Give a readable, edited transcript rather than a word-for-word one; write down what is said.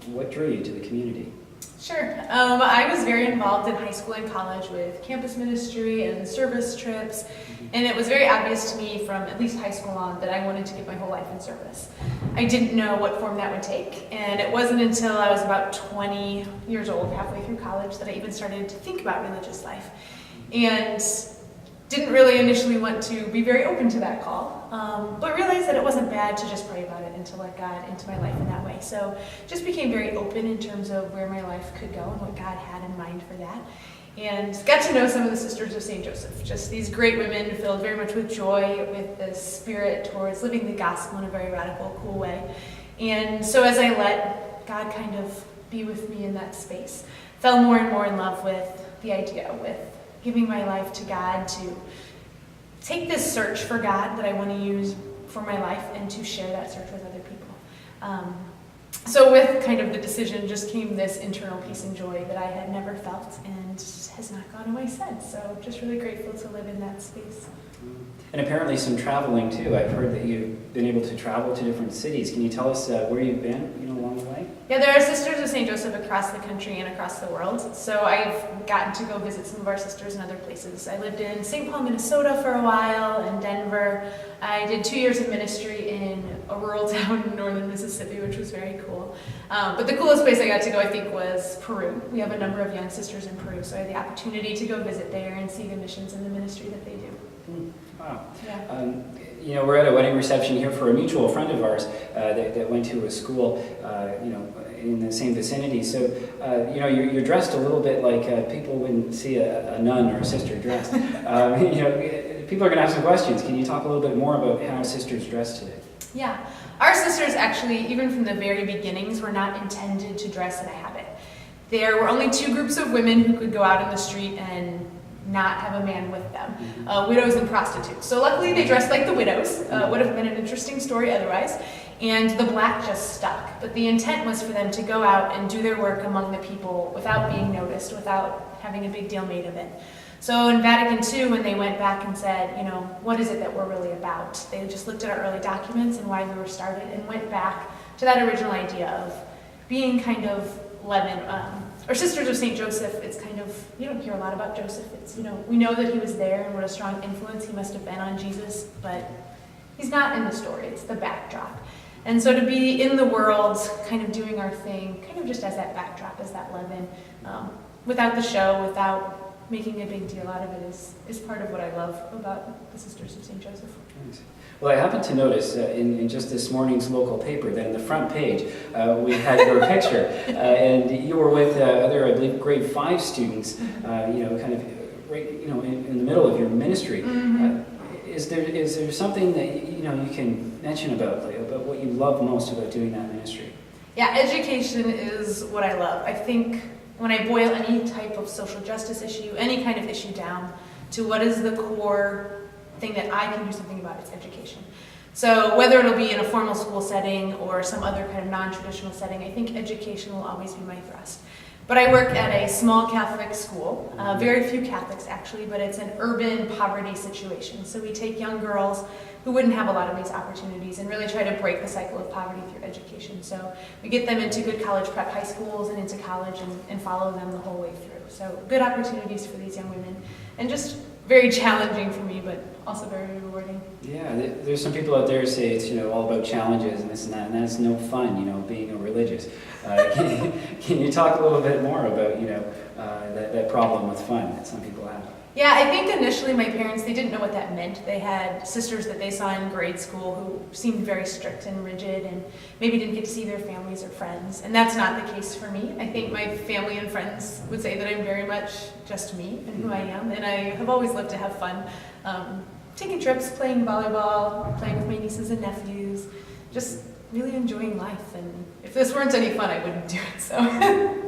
what drew you to the community? Sure. I was very involved in high school and college with campus ministry and service trips, and it was very obvious to me from at least high school on that I wanted to give my whole life in service. I didn't know what form that would take, and it wasn't until I was about 20 years old, halfway through college, that I even started to think about religious life. And didn't really initially want to be very open to that call, but realized that it wasn't bad to just pray about it and to let God into my life in that way. So just became very open in terms of where my life could go and what God had in mind for that. And got to know some of the Sisters of St. Joseph, just these great women filled very much with joy, with this spirit towards living the gospel in a very radical, cool way. And so as I let God kind of be with me in that space, fell more and more in love with the idea, with giving my life to God, to take this search for God that I want to use for my life and to share that search with other people. So with kind of the decision just came this internal peace and joy that I had never felt and has not gone away since. So just really grateful to live in that space. And apparently some traveling too. I've heard that you've been able to travel to different cities. Can you tell us where you've been, along the way? Yeah, there are Sisters of St. Joseph across the country and across the world. So I've gotten to go visit some of our sisters in other places. I lived in St. Paul, Minnesota for a while, and Denver. I did 2 years of ministry in a rural town in northern Mississippi, which was very cool. But the coolest place I got to go, I think, was Peru. We have a number of young sisters in Peru, so I had the opportunity to go visit there and see the missions and the ministry that they do. Wow. Yeah. We're at a wedding reception here for a mutual friend of ours that went to a school, in the same vicinity. So, you're dressed a little bit like people wouldn't see a nun or a sister dressed. People are going to have some questions. Can you talk a little bit more about how sisters dress today? Yeah. Our sisters actually, even from the very beginnings, were not intended to dress in a habit. There were only 2 groups of women who could go out in the street and not have a man with them, widows and prostitutes. So luckily they dressed like the widows, would have been an interesting story otherwise, and the black just stuck. But the intent was for them to go out and do their work among the people without being noticed, without having a big deal made of it. So in Vatican II, when they went back and said, what is it that we're really about? They just looked at our early documents and why we were started and went back to that original idea of being kind of leaven. Or Sisters of St. Joseph, it's kind of, you don't hear a lot about Joseph. It's, we know that he was there and what a strong influence he must have been on Jesus, but he's not in the story, it's the backdrop. And so to be in the world, kind of doing our thing, kind of just as that backdrop, as that leaven, without the show, without making a big deal out of it is part of what I love about the Sisters of St. Joseph. Nice. Well, I happened to notice in just this morning's local paper that in the front page we had your picture, and you were with other, I believe, grade 5 students, kind of right, in the middle of your ministry. Mm-hmm. Is there something that you can mention about what you love most about doing that ministry? Yeah, education is what I love. I think when I boil any type of social justice issue, any kind of issue down to what is the core thing that I can do something about, it's education. So whether it'll be in a formal school setting or some other kind of non-traditional setting, I think education will always be my thrust. But I work at a small Catholic school, very few Catholics actually, but it's an urban poverty situation. So we take young girls who wouldn't have a lot of these opportunities and really try to break the cycle of poverty through education. So we get them into good college prep high schools and into college and follow them the whole way through. So good opportunities for these young women, and just very challenging for me, but also very rewarding. Yeah, there's some people out there who say it's all about challenges and this and that, and that's no fun, being a religious. Can you talk a little bit more about that problem with fun that some people have? Yeah, I think initially my parents, they didn't know what that meant. They had sisters that they saw in grade school who seemed very strict and rigid and maybe didn't get to see their families or friends. And that's not the case for me. I think my family and friends would say that I'm very much just me and who I am. And I have always loved to have fun. Taking trips, playing volleyball, playing with my nieces and nephews, just really enjoying life. And if this weren't any fun, I wouldn't do it. So.